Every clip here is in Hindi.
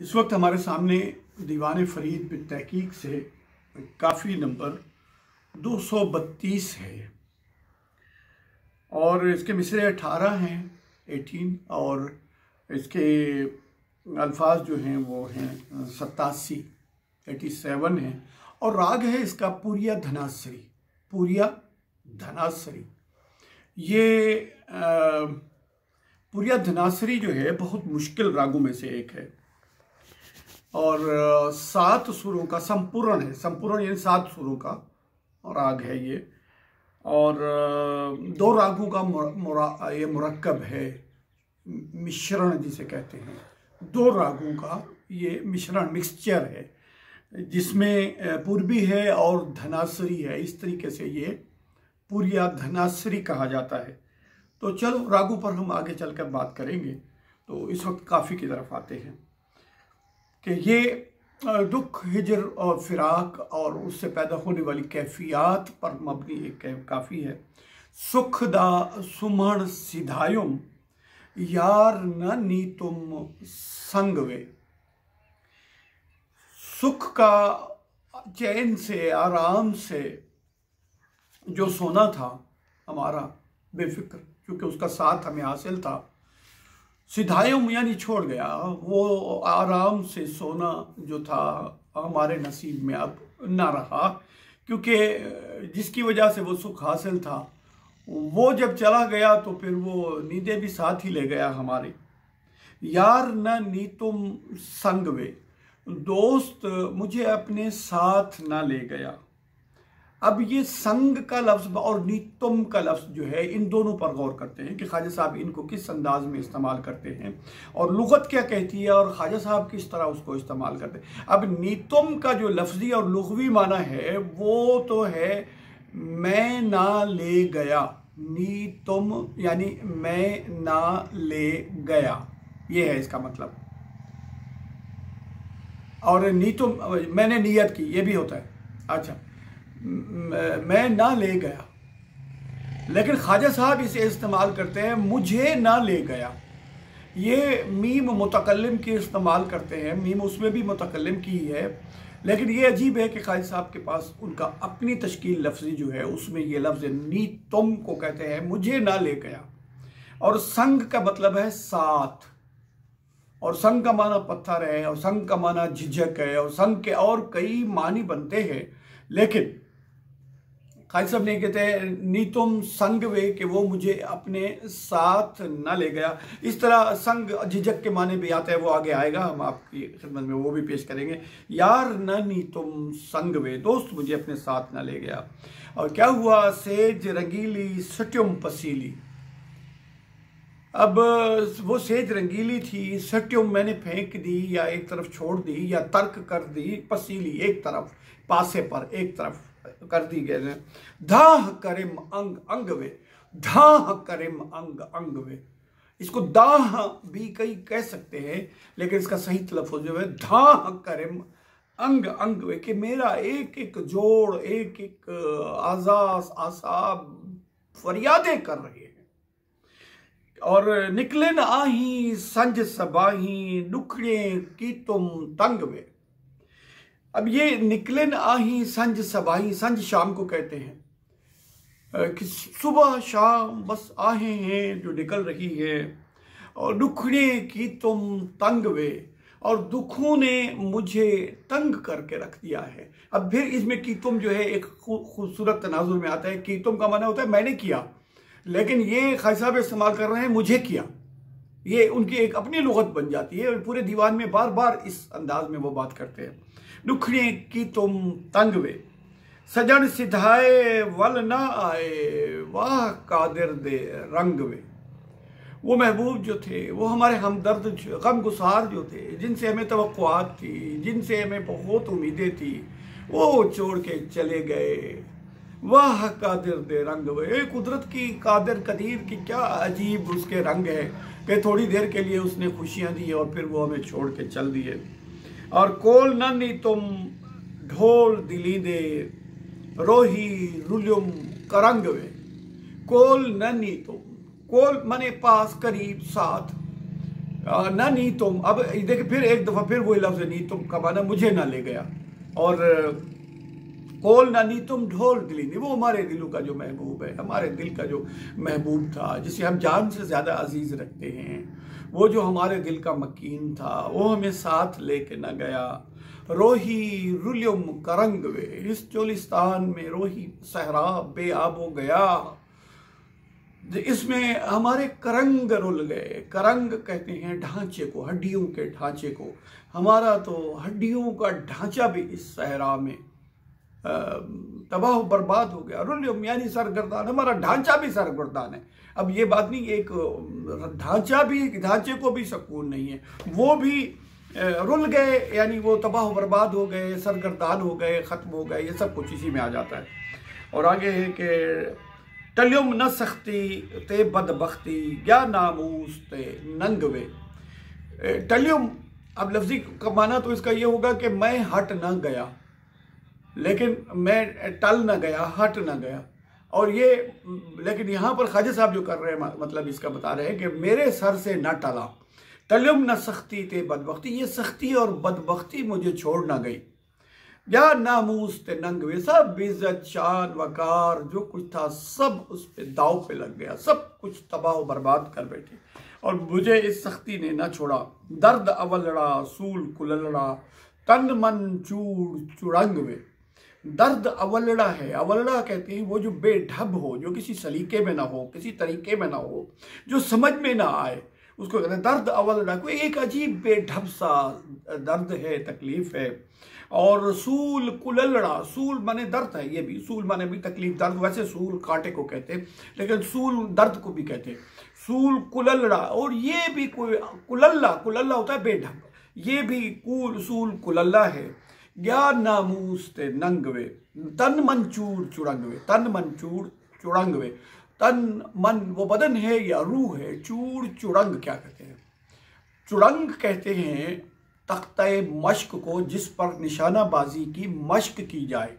इस वक्त हमारे सामने दीवान फरीद बिन तहकीक से काफ़ी नंबर 232 है और इसके मिसरे 18 हैं 18 और इसके अल्फाज जो हैं वो हैं 87 हैं और राग है इसका पूरिया धनासरी। पूरिया धनासरी ये पूरिया धनासरी जो है बहुत मुश्किल रागों में से एक है और 7 सुरों का संपूर्ण है। संपूर्ण यानी 7 सुरों का राग है ये और 2 रागों का ये मुरक्कब है, मिश्रण जिसे कहते हैं। 2 रागों का ये मिश्रण मिक्सचर है जिसमें पूर्वी है और धनासरी है। इस तरीके से ये पूरिया धनासरी कहा जाता है। तो चलो रागों पर हम आगे चलकर बात करेंगे। तो इस वक्त काफ़ी की तरफ आते हैं कि ये दुख, हिजर और फिराक और उससे पैदा होने वाली कैफियत पर मबनी एक काफ़ी है। सुखदा सुमण सिधायुम यार न नीतुम संगवे। सुख का चैन से आराम से जो सोना था हमारा बेफिक्र, क्योंकि उसका साथ हमें हासिल था। सिधायुम यानी छोड़ गया, वो आराम से सोना जो था हमारे नसीब में अब ना रहा, क्योंकि जिसकी वजह से वो सुख हासिल था वो जब चला गया तो फिर वो नींदें भी साथ ही ले गया हमारी। यार न नीतुम संगवे, दोस्त मुझे अपने साथ ना ले गया। अब ये संग का लफ्ज़ और नीतुम का लफ्ज़ जो है, इन दोनों पर गौर करते हैं कि ख्वाजा साहब इनको किस अंदाज में इस्तेमाल करते हैं और लुगत क्या कहती है और ख्वाजा साहब किस तरह उसको इस्तेमाल करते हैं। अब नीतुम का जो लफ्ज़ी और लुग़वी माना है वो तो है मैं ना ले गया। नीतुम यानी मैं ना ले गया, ये है इसका मतलब। और नीतुम मैंने नियत की, ये भी होता है। अच्छा, मैं ना ले गया, लेकिन ख्वाजा साहब इसे इस्तेमाल करते हैं मुझे ना ले गया। ये मीम मुतकल्लिम की इस्तेमाल करते हैं, मीम उसमें भी मुतकल्लिम की है, लेकिन ये अजीब है कि ख्वाजा साहब के पास उनका अपनी तश्कील लफ्ज़ी जो है उसमें ये लफ्ज़ नीतुम को कहते हैं मुझे ना ले गया। और संग का मतलब है साथ, और संग का माना पत्थर है और संग का माना झिझक है और संग के और कई मानी बनते हैं। लेकिन खालिद साहब नहीं कहते नीतुम संग वे कि वो मुझे अपने साथ न ले गया। इस तरह संग झिझक के माने भी आता है, वो आगे आएगा, हम आपकी खिदमत में वो भी पेश करेंगे। यार न नीतुम संग वे, दोस्त मुझे अपने साथ न ले गया। और क्या हुआ, सेज रंगीली सट्युम पसीली। अब वो सेज रंगीली थी, सट्युम मैंने फेंक दी या एक तरफ छोड़ दी या तर्क कर दी, पसीली एक तरफ पासे पर एक तरफ कर दी गए। धाह करिम अंग अंग वे, धाह करिम अंग अंग वे। इसको दाह भी कई कह सकते हैं, लेकिन इसका सही तलफ़्फ़ुज़ जो है धाह करिम अंग अंग वे, कि मेरा एक एक जोड़ एक एक आज़ाज़ आसाब फरियादें कर रहे हैं। और निकले न आही संज सबाही दुखड़े की तुम तंग वे। अब ये निकले न आही संज सबाही, संज शाम को कहते हैं कि सुबह शाम बस आहें हैं जो निकल रही है। और दुखड़े की तुम तंग वे, और दुखों ने मुझे तंग करके रख दिया है। अब फिर इसमें की तुम जो है एक खूबसूरत तनाजुर में आता है। की तुम का माना होता है मैंने किया, लेकिन ये ख्वाजा साहब इस्तेमाल कर रहे हैं मुझे किया। ये उनकी एक अपनी लुगत बन जाती है और पूरे दीवान में बार बार इस अंदाज में वो बात करते हैं। दुखड़े की तुम तंग वे, सजन सिधाए वल ना आए, वाह कादिर दे रंग वे। वो महबूब जो थे, वो हमारे हमदर्द गमगुसार जो थे, जिनसे हमें तवक्कुआत थी, जिनसे हमें बहुत उम्मीदें थी, वो छोड़ के चले गए। वाह कादिर दे रंग वे, कुदरत की कादिर कदीर की क्या अजीब उसके रंग है कि थोड़ी देर के लिए उसने खुशियां दी और फिर वो हमें छोड़ के चल दिए। और कोल नन्नी तुम ढोल दिली दे, रोही रुल्युम करंग वे। कोल नन्नी तुम, कोल मने पास, करीब, साथ, ना नी तुम, अब देखिए फिर एक दफ़ा फिर वही लफ्ज़ नी तुम का माना मुझे ना ले गया। और कोल ना नी तुम ढोल दिली नहीं, वो हमारे दिलों का जो महबूब है, हमारे दिल का जो महबूब था, जिसे हम जान से ज़्यादा अजीज़ रखते हैं, वो जो हमारे दिल का मकीन था, वो हमें साथ लेके ना गया। रोही रुल्युम करंग वे, इस चोलिस्तान में रोही सहरा बेआब हो गया। इसमें हमारे करंग रुल गए। करंग कहते हैं ढांचे को, हड्डियों के ढांचे को। हमारा तो हड्डियों का ढांचा भी इस सहरा में तबाह बर्बाद हो गया। रुल्युम यानी सरगर्दान, हमारा ढांचा भी सरगर्दान है। अब ये बात नहीं, एक ढांचा भी, ढांचे को भी सुकून नहीं है, वो भी रुल गए, यानी वो तबाह बर्बाद हो गए, सरगर्दान हो गए, ख़त्म हो गए। ये सब कुछ इसी में आ जाता है। और आगे है कि टल्युम न सख्ती ते बदबख्ती, क्या नामूस ते नंगवे। टल्युम, अब लफ्जी का माना तो इसका ये होगा कि मैं हट ना गया, लेकिन मैं टल ना गया, हट ना गया। और ये, लेकिन यहाँ पर ख्वाजा साहब जो कर रहे हैं, मतलब इसका बता रहे हैं कि मेरे सर से न टला। टल्युम न सख्ती ते बदबख्ती, ये सख्ती और बदबख्ती मुझे छोड़ ना गई। या नामूस ते नंगवे, सब इज्जत शान वकार जो कुछ था सब उस पे दाव पे लग गया, सब कुछ तबाह बर्बाद कर बैठे और मुझे इस सख्ती ने ना छोड़ा। दर्द अवलड़ा सूल कुललड़ा, तन मन चूड़ चुड़ंगवे। दर्द अवलड़ा है, अवलड़ा कहते हैं वो जो बेढब हो, जो किसी सलीके में ना हो, किसी तरीके में ना हो, जो समझ में ना आए, उसको कहते हैं दर्द अवलड़ा। कोई एक अजीब बेढब सा दर्द है, तकलीफ है। और सूल कुललड़ा, सूल माने दर्द है, ये भी सूल माने भी तकलीफ, दर्द। वैसे सूल कांटे को कहते हैं, लेकिन सूल दर्द को भी कहते हैं। सूल कुललड़ा, और ये भी कोई कुलल्ला, कुलल्ला होता है बेढब, ये भी कूल सूल कुलल्ला है। या नामूस ते नंगवे, तन मन चूड़ चुड़ंगवे, तन मन चूड़ चुड़ंगवे। तन मन वो बदन है या रूह है, चूड़ चुड़ंग क्या कहते हैं? चुड़ंग कहते हैं तख्ते मश्क को जिस पर निशानाबाजी की मश्क की जाए।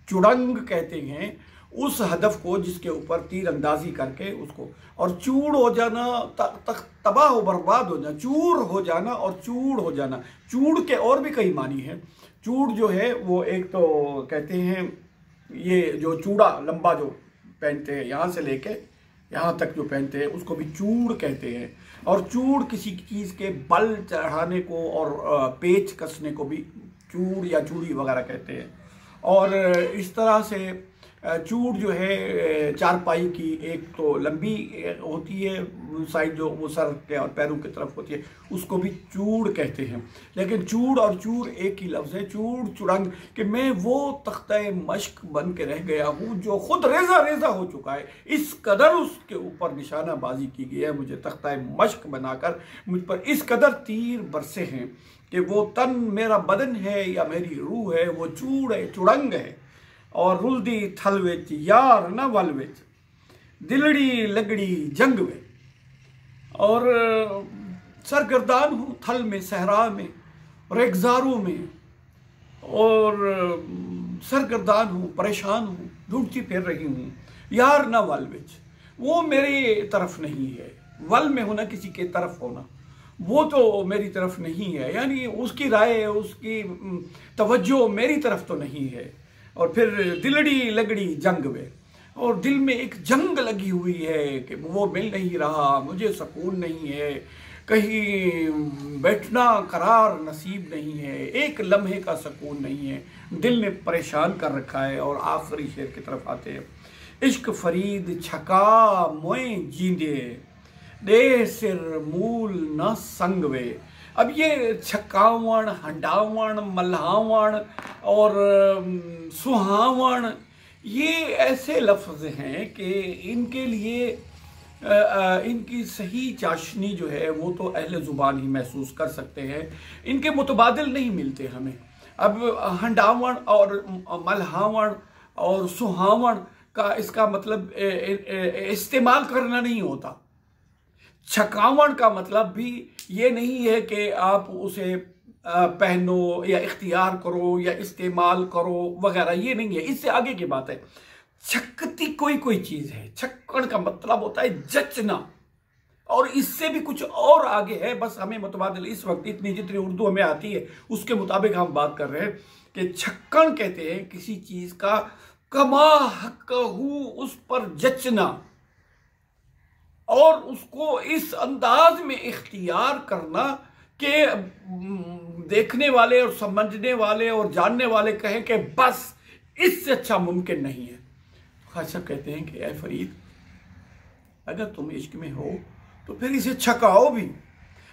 चुड़ंग कहते हैं उस हदफ को जिसके ऊपर तीर अंदाजी करके उसको। और चूड़ हो जाना, तबाह हो बर्बाद हो जाना, चूर हो जाना और चूड़ हो जाना। चूड़ के और भी कई मानी है। चूड़ जो है वो एक तो कहते हैं ये जो चूड़ा लंबा जो पहनते हैं, यहाँ से लेके यहाँ तक जो पहनते हैं उसको भी चूड़ कहते हैं। और चूड़ किसी चीज़ के बल चढ़ाने को और पेच कसने को भी चूड़ या चूड़ी वगैरह कहते हैं। और इस तरह से चूड़ जो है चारपाई की एक तो लंबी होती है साइड, जो वो सर के और पैरों की तरफ होती है, उसको भी चूड़ कहते हैं। लेकिन चूड़ और चूड़ एक ही लफ्ज़ है, चूड़ चुड़ंग। कि मैं वो तख्ते मश्क बन के रह गया हूँ जो खुद रेजा रेजा हो चुका है, इस कदर उसके ऊपर निशानाबाजी की गई है, मुझे तख्ते मश्क बनाकर मुझ पर इस कदर तीर बरसे हैं कि वो तन मेरा बदन है या मेरी रूह है, वो चूड़ है, चुड़ंग है। और रुलदी थल विच यार न वल विच, दिलड़ी लगड़ी जंग में। और सरगर्दान हूँ थल में, सहरा में, रेगजारों में, और सरगर्दान हूँ, परेशान हूँ, ढूंढती फिर रही हूँ। यार न वल विच, वो मेरी तरफ नहीं है। वल में होना किसी के तरफ होना, वो तो मेरी तरफ नहीं है, यानी उसकी राय, उसकी तवज्जो मेरी तरफ तो नहीं है। और फिर दिलड़ी लगड़ी जंग में, और दिल में एक जंग लगी हुई है कि वो मिल नहीं रहा, मुझे सुकून नहीं है, कहीं बैठना करार नसीब नहीं है, एक लम्हे का सुकून नहीं है, दिल ने परेशान कर रखा है। और आखिरी शेर की तरफ आते हैं। इश्क फरीद छका मोए जींदे, दे सिर मूल न संगवे। अब ये छकावण, हंडावण, मल्हावण और सुहावण, ये ऐसे लफ्ज़ हैं कि इनके लिए इनकी सही चाशनी जो है वो तो अहले ज़ुबान ही महसूस कर सकते हैं, इनके मुतबादिल नहीं मिलते हमें। अब हंडावण और मल्हावण और सुहावण का इसका मतलब इस्तेमाल करना नहीं होता। छकावण का मतलब भी ये नहीं है कि आप उसे पहनो या इख्तियार करो या इस्तेमाल करो वगैरह, ये नहीं है, इससे आगे की बात है। छकती कोई कोई चीज़ है, छक्कण का मतलब होता है जचना, और इससे भी कुछ और आगे है, बस हमें मुतबादिल इस वक्त इतनी जितनी उर्दू हमें आती है उसके मुताबिक हम बात कर रहे हैं कि छक्कन कहते हैं किसी चीज का कमा हक़हू उस पर जचना और उसको इस अंदाज में इख्तियार करना कि देखने वाले और समझने वाले और जानने वाले कहें कि बस इससे अच्छा मुमकिन नहीं है। ख्वाजा साहब कहते हैं कि ऐ फरीद, अगर तुम इश्क में हो तो फिर इसे छकाओ भी,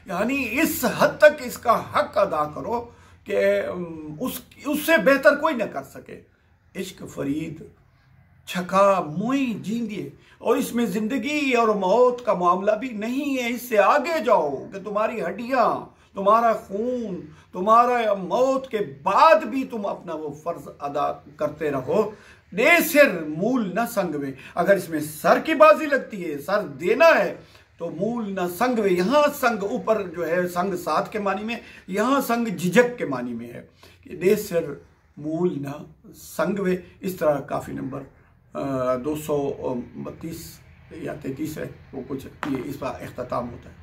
यानी इस हद तक इसका हक अदा करो कि उससे बेहतर कोई ना कर सके। इश्क फरीद छका मुई जींदिए, और इसमें जिंदगी और मौत का मामला भी नहीं है। इससे आगे जाओ कि तुम्हारी हड्डियां, तुम्हारा खून, तुम्हारा मौत के बाद भी तुम अपना वो फर्ज अदा करते रहो। दे सिर मूल न संगवे, अगर इसमें सर की बाजी लगती है, सर देना है तो मूल न संगवे। यहाँ संग ऊपर जो है संग साथ के मानी में, यहाँ संग झिझक के मानी में है कि दे सिर मूल न संगवे। इस तरह काफ़ी नंबर 232 या 33 है वो कुछ, ये इस बार अख्ताम होता है।